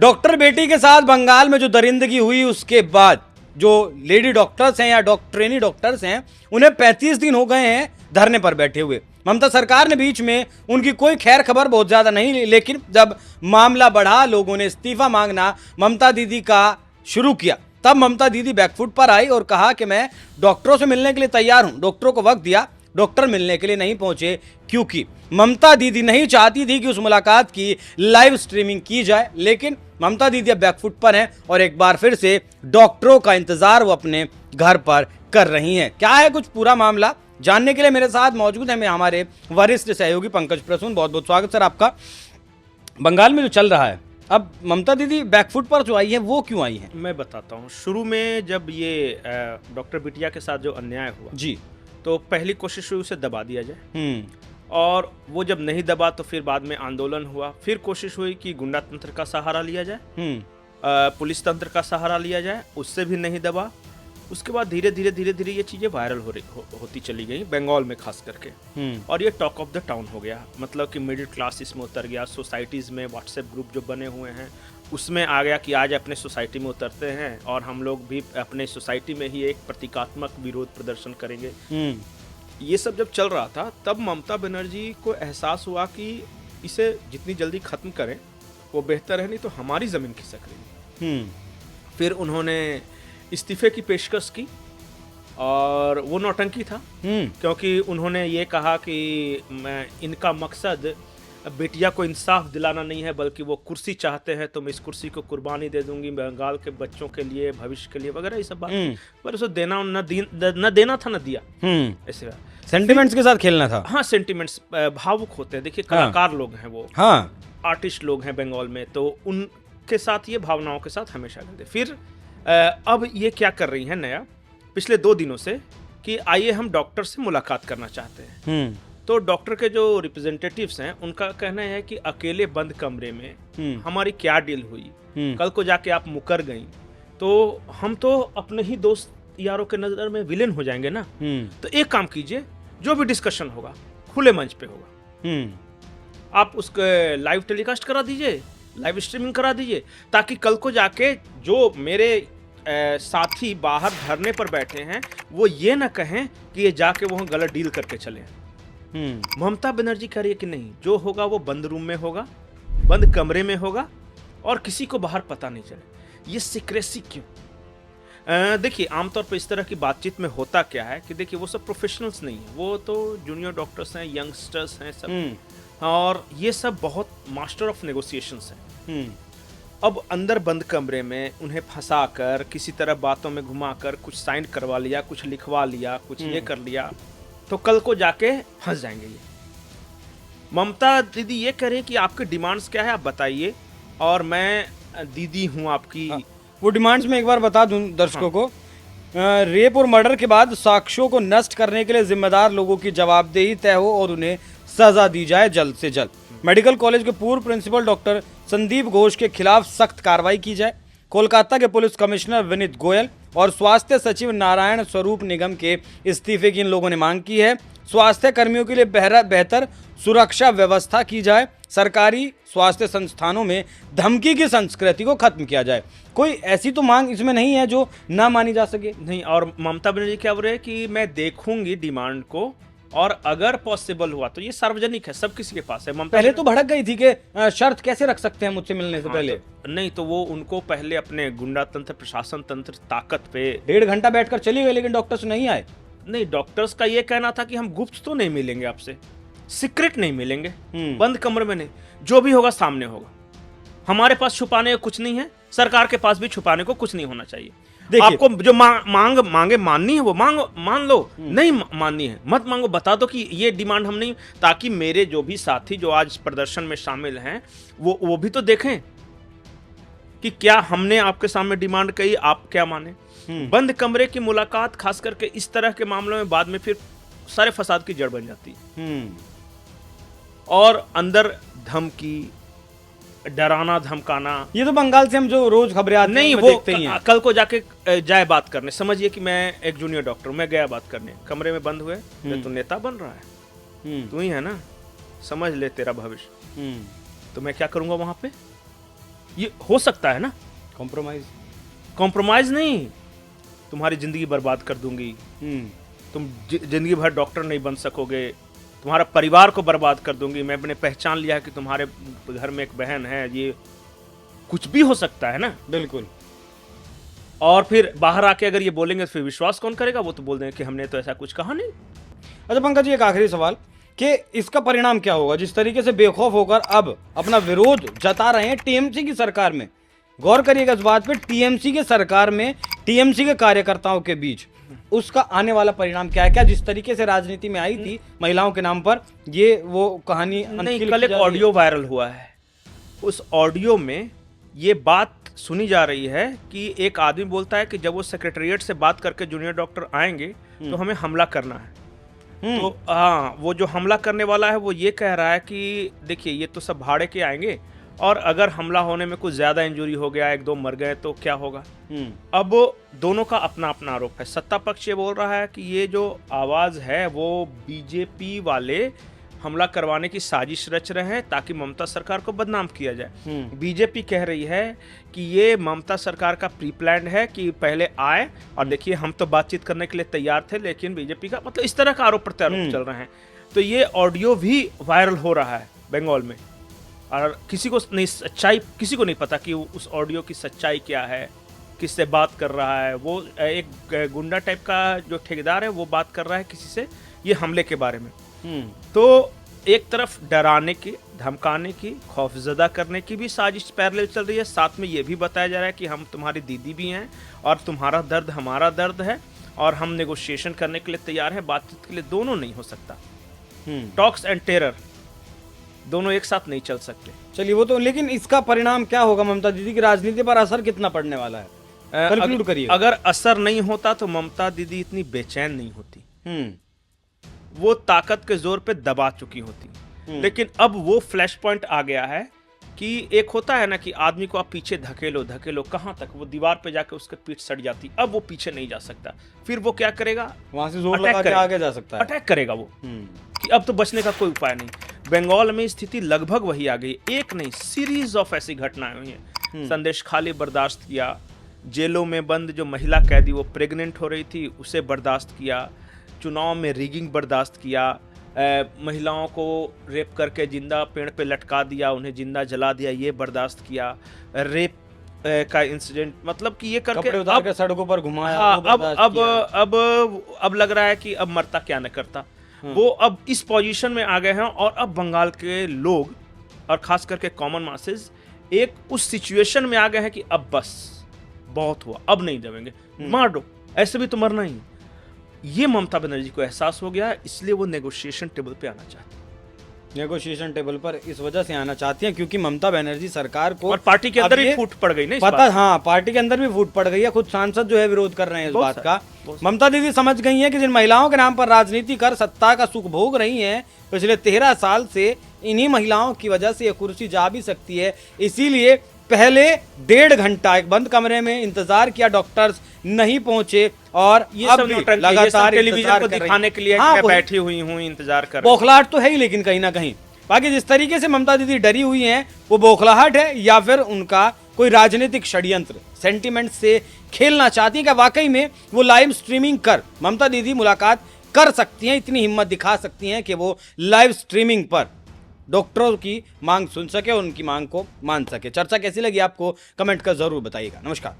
Doctor बेटी के साथ बंगाल में जो दरिंदगी हुई उसके बाद जो लेडी डॉक्टर्स हैं या ट्रेनी डॉक्टर्स हैं उन्हें 35 दिन हो गए हैं धरने पर बैठे हुए। ममता सरकार ने बीच में उनकी कोई खैर खबर बहुत ज्यादा नहीं ली, लेकिन जब मामला बढ़ा, लोगों ने इस्तीफा मांगना ममता दीदी का शुरू किया, तब ममता दीदी बैकफुट पर आई और कहा कि मैं डॉक्टरों से मिलने के लिए तैयार हूं। डॉक्टरों को वक्त दिया, डॉक्टर मिलने के लिए नहीं पहुंचे क्योंकि ममता दीदी नहीं चाहती थी कि उस मुलाकात की लाइव स्ट्रीमिंग की जाए। लेकिन ममता दीदी अब बैकफुट पर हैं और एक बार फिर से डॉक्टरों का इंतजार वो अपने घर पर कर रही हैं। क्या है कुछ पूरा मामला, जानने के लिए मेरे साथ मौजूद हैं हमारे वरिष्ठ सहयोगी पंकज प्रसून। बहुत बहुत स्वागत सर आपका। बंगाल में जो चल रहा है, अब ममता दीदी बैकफुट पर जो आई है वो क्यों आई है? मैं बताता हूँ। शुरू में जब ये डॉक्टर बिटिया के साथ जो अन्याय हुआ जी, तो पहली कोशिश हुई उसे दबा दिया जाए, और वो जब नहीं दबा तो फिर बाद में आंदोलन हुआ। फिर कोशिश हुई कि गुंडा तंत्र का सहारा लिया जाए, पुलिस तंत्र का सहारा लिया जाए, उससे भी नहीं दबा। उसके बाद धीरे धीरे ये चीज़ें वायरल होती चली गई, बंगाल में खास करके, और ये टॉक ऑफ द टाउन हो गया। मतलब कि मिडिल क्लास इसमें उतर गया, सोसाइटीज़ में व्हाट्सएप ग्रुप जो बने हुए हैं उसमें आ गया कि आज अपने सोसाइटी में उतरते हैं और हम लोग भी अपने सोसाइटी में ही एक प्रतीकात्मक विरोध प्रदर्शन करेंगे। ये सब जब चल रहा था तब ममता बनर्जी को एहसास हुआ कि इसे जितनी जल्दी ख़त्म करें वो बेहतर है, नहीं तो हमारी ज़मीन खिसक रही है। फिर उन्होंने इस्तीफे की पेशकश की और वो नौटंकी था, क्योंकि उन्होंने ये कहा कि इनका मकसद बेटिया को इंसाफ दिलाना नहीं है बल्कि वो कुर्सी चाहते हैं, तो मैं इस कुर्सी को कुर्बानी दे दूंगी बंगाल के बच्चों के लिए, भविष्य के लिए वगैरह, ये सब बात। पर उसे देना न देना था न दिया, ऐसे सेंटिमेंट्स के साथ खेलना था। हाँ, सेंटिमेंट्स भावुक होते हैं। देखिए कलाकार लोग हैं वो, आर्टिस्ट लोग हैं बंगाल में, तो उनके साथ ये भावनाओं के साथ हमेशा रहते। फिर अब ये क्या कर रही हैं नया पिछले 2 दिनों से कि आइए हम डॉक्टर से मुलाकात करना चाहते हैं। तो डॉक्टर के जो रिप्रेजेंटेटिव्स हैं उनका कहना है कि अकेले बंद कमरे में हमारी क्या डील हुई, कल को जाके आप मुकर गई तो हम तो अपने ही दोस्त यारों के नजर में विलेन हो जाएंगे ना। तो एक काम कीजिए, जो भी डिस्कशन होगा खुले मंच पे होगा, आप उसके लाइव टेलीकास्ट करा दीजिए, लाइव स्ट्रीमिंग करा दीजिए, ताकि कल को जाके जो मेरे साथी बाहर धरने पर बैठे हैं वो ये ना कहें कि ये जाके वहाँ गलत डील करके चले। ममता बनर्जी कह रही है कि नहीं, जो होगा वो बंद रूम में होगा, बंद कमरे में होगा और किसी को बाहर पता नहीं चले। ये सीक्रेसी क्यों? देखिए आमतौर पर इस तरह की बातचीत में होता क्या है कि देखिए वो सब प्रोफेशनल्स नहीं है, वो तो जूनियर डॉक्टर्स हैं, यंगस्टर्स हैं सब, और ये सब बहुत मास्टर ऑफ नेगोशिएशंस हैं। अब अंदर बंद कमरे में उन्हें फंसा कर किसी तरह बातों में घुमाकर कुछ साइन करवा लिया, कुछ लिखवा लिया, कुछ ये कर लिया, तो कल को जाके फंस जाएंगे ये। ममता दीदी ये कह रही है कि आपके डिमांड्स क्या है आप बताइए, और मैं दीदी हूँ आपकी। वो डिमांड्स में एक बार बता दूं दर्शकों को। रेप और मर्डर के बाद साक्ष्यों को नष्ट करने के लिए जिम्मेदार लोगों की जवाबदेही तय हो और उन्हें सजा दी जाए जल्द से जल्द। मेडिकल कॉलेज के पूर्व प्रिंसिपल डॉक्टर संदीप घोष के खिलाफ सख्त कार्रवाई की जाए। कोलकाता के पुलिस कमिश्नर विनीत गोयल और स्वास्थ्य सचिव नारायण स्वरूप निगम के इस्तीफे की इन लोगों ने मांग की है। स्वास्थ्य कर्मियों के लिए बेहतर सुरक्षा व्यवस्था की जाए। सरकारी स्वास्थ्य संस्थानों में धमकी की संस्कृति को खत्म किया जाए। कोई ऐसी तो मांग इसमें नहीं है जो ना मानी जा सके। नहीं, और ममता बनर्जी क्या बोल रहे हैं कि मैं देखूंगी डिमांड को, और अगर पॉसिबल हुआ तो ये सार्वजनिक है, सब किसी के पास है। पहले तो भड़क गई थी कि शर्त कैसे रख सकते हैं मुझसे मिलने से पहले। तो नहीं, तो वो उनको पहले अपने गुंडा तंत्र, प्रशासन तंत्र, ताकत पे 1.5 घंटा बैठकर चली गई, लेकिन डॉक्टर्स नहीं आए। नहीं, डॉक्टर्स का ये कहना था कि हम गुप्त तो नहीं मिलेंगे आपसे, सीक्रेट नहीं मिलेंगे, बंद कमरे में नहीं, जो भी होगा सामने होगा। हमारे पास छुपाने को कुछ नहीं है, सरकार के पास भी छुपाने को कुछ नहीं होना चाहिए। आपको जो मांगे माननी है वो मान लो, नहीं माननी है मत मांगो, बता दो कि ये डिमांड हम नहीं, ताकि मेरे जो भी साथी जो आज प्रदर्शन में शामिल हैं वो भी तो देखें कि क्या हमने आपके सामने डिमांड कही, आप क्या माने। बंद कमरे की मुलाकात खास करके इस तरह के मामलों में बाद में फिर सारे फसाद की जड़ बन जाती है, और अंदर धमकी, डराना धमकाना। ये तो बंगाल से हम जो रोज खबरें आती नहीं, हैं वो देखते ही हैं। कल को जाके जाए बात करने, समझिए कि मैं एक जूनियर डॉक्टर हूं, मैं गया बात करने, कमरे में बंद हुए, तो नेता बन रहा है, तू ही है ना, समझ ले तेरा भविष्य। तो मैं क्या करूंगा वहां पे? ये हो सकता है ना, कॉम्प्रोमाइज नहीं, तुम्हारी जिंदगी बर्बाद कर दूंगी, तुम जिंदगी भर डॉक्टर नहीं बन सकोगे, तुम्हारा परिवार को बर्बाद कर दूंगी, मैंने पहचान लिया कि तुम्हारे घर में एक बहन है, ये कुछ भी हो सकता है ना। बिल्कुल। और फिर बाहर आके अगर ये बोलेंगे तो फिर विश्वास कौन करेगा? वो तो बोल देंगे कि हमने तो ऐसा कुछ कहा नहीं। अच्छा पंकज जी, एक आखिरी सवाल कि इसका परिणाम क्या होगा? जिस तरीके से बेखौफ होकर अब अपना विरोध जता रहे हैं टीएमसी की सरकार में, गौर करिएगा इस बात पे, टीएमसी के सरकार में टीएमसी के कार्यकर्ताओं के बीच उसका आने वाला परिणाम क्या है? क्या जिस तरीके से राजनीति में आई थी महिलाओं के नाम पर, ये वो कहानी नहीं? कल एक ऑडियो वायरल हुआ है, उस ऑडियो में ये बात सुनी जा रही है कि एक आदमी बोलता है कि जब वो सेक्रेटेरिएट से बात करके जूनियर डॉक्टर आएंगे तो हमें हमला करना है। तो हाँ, वो जो हमला करने वाला है वो ये कह रहा है कि देखिए ये तो सब भाड़े के आएंगे, और अगर हमला होने में कुछ ज्यादा इंजरी हो गया, एक दो मर गए तो क्या होगा। अब दोनों का अपना अपना आरोप है। सत्ता पक्ष ये बोल रहा है कि ये जो आवाज है वो बीजेपी वाले हमला करवाने की साजिश रच रहे हैं ताकि ममता सरकार को बदनाम किया जाए। बीजेपी कह रही है कि ये ममता सरकार का प्री प्लान है कि पहले आए और देखिए हम तो बातचीत करने के लिए तैयार थे, लेकिन बीजेपी का मतलब इस तरह का आरोप प्रत्यारोप चल रहे हैं। तो ये ऑडियो भी वायरल हो रहा है बंगाल में, और किसी को नहीं सच्चाई, किसी को नहीं पता कि उस ऑडियो की सच्चाई क्या है, किससे बात कर रहा है। वो एक गुंडा टाइप का जो ठेकेदार है वो बात कर रहा है किसी से ये हमले के बारे में। तो एक तरफ डराने की, धमकाने की, खौफजदा करने की भी साजिश पैरेलल चल रही है, साथ में ये भी बताया जा रहा है कि हम तुम्हारी दीदी भी हैं और तुम्हारा दर्द हमारा दर्द है और हम नेगोशिएशन करने के लिए तैयार हैं, बातचीत के लिए। दोनों नहीं हो सकता, टॉक्स एंड टेरर दोनों एक साथ नहीं चल सकते। चलिए वो तो, लेकिन इसका परिणाम क्या होगा? ममता दीदी की राजनीति पर असर कितना पड़ने वाला है? कंक्लूड करिए। अगर असर नहीं होता तो ममता दीदी इतनी बेचैन नहीं होती, वो ताकत के जोर पे दबा चुकी होती। लेकिन अब वो फ्लैश पॉइंट आ गया है कि एक होता है ना कि आदमी को आप पीछे धकेलो धकेलो, कहां तक, वो दीवार पे जाके उसके पीठ सट जाती, अब वो पीछे नहीं जा सकता। फिर वो क्या करेगा? वहां से जोर लगा के आगे जा सकता है, अटैक करेगा वो कि अब तो बचने का कोई उपाय नहीं। बंगाल में स्थिति लगभग वही आ गई। एक नहीं, सीरीज ऑफ ऐसी घटनाएं हुई हैं। संदेश खाली बर्दाश्त किया, जेलों में बंद जो महिला कैदी वो प्रेग्नेंट हो रही थी उसे बर्दाश्त किया, चुनाव में रिगिंग बर्दाश्त किया, महिलाओं को रेप करके जिंदा पेड़ पे लटका दिया, उन्हें जिंदा जला दिया, ये बर्दाश्त किया, रेप का इंसिडेंट, मतलब कि ये करके उतार के सड़कों पर घुमाया। अब लग रहा है कि अब मरता क्या न करता। वो अब इस पोजीशन में आ गए हैं और अब बंगाल के लोग और खास करके कॉमन मासेस एक उस सिचुएशन में आ गए हैं कि अब बस बहुत हुआ, अब नहीं दबेंगे, मार दो, ऐसे भी तो मरना ही। ये ममता बनर्जी को एहसास हो गया है, इसलिए वो नेगोशिएशन टेबल पे आना चाहती है। नेगोशिएशन टेबल पर इस वजह से आना चाहती हैं क्योंकि ममता बनर्जी सरकार को, और पार्टी के अंदर भी फूट पड़ गई ना, पता, हाँ पार्टी के अंदर भी फूट पड़ गई है। खुद सांसद जो है विरोध कर रहे हैं इस बात का। ममता दीदी समझ गई हैं कि जिन महिलाओं के नाम पर राजनीति कर सत्ता का सुख भोग रही हैं पिछले 13 साल से, इन्हीं महिलाओं की वजह से ये कुर्सी जा भी सकती है। इसीलिए पहले 1.5 घंटा एक बंद कमरे में इंतजार किया, डॉक्टर्स नहीं पहुंचे और ये सब लगातार टेलीविजन को दिखाने के लिए मैं बैठी हुई हूं, इंतजार कर। बौखलाहट तो है ही, लेकिन कहीं ना कहीं बाकी जिस तरीके से ममता दीदी डरी हुई हैं वो बौखलाहट है या फिर उनका कोई राजनीतिक षड्यंत्र, सेंटिमेंट से खेलना चाहती है। क्या वाकई में वो लाइव स्ट्रीमिंग कर ममता दीदी मुलाकात कर सकती हैं? इतनी हिम्मत दिखा सकती हैं कि वो लाइव स्ट्रीमिंग पर डॉक्टरों की मांग सुन सके और उनकी मांग को मान सके। चर्चा कैसी लगी आपको? कमेंट कर जरूर बताइएगा। नमस्कार।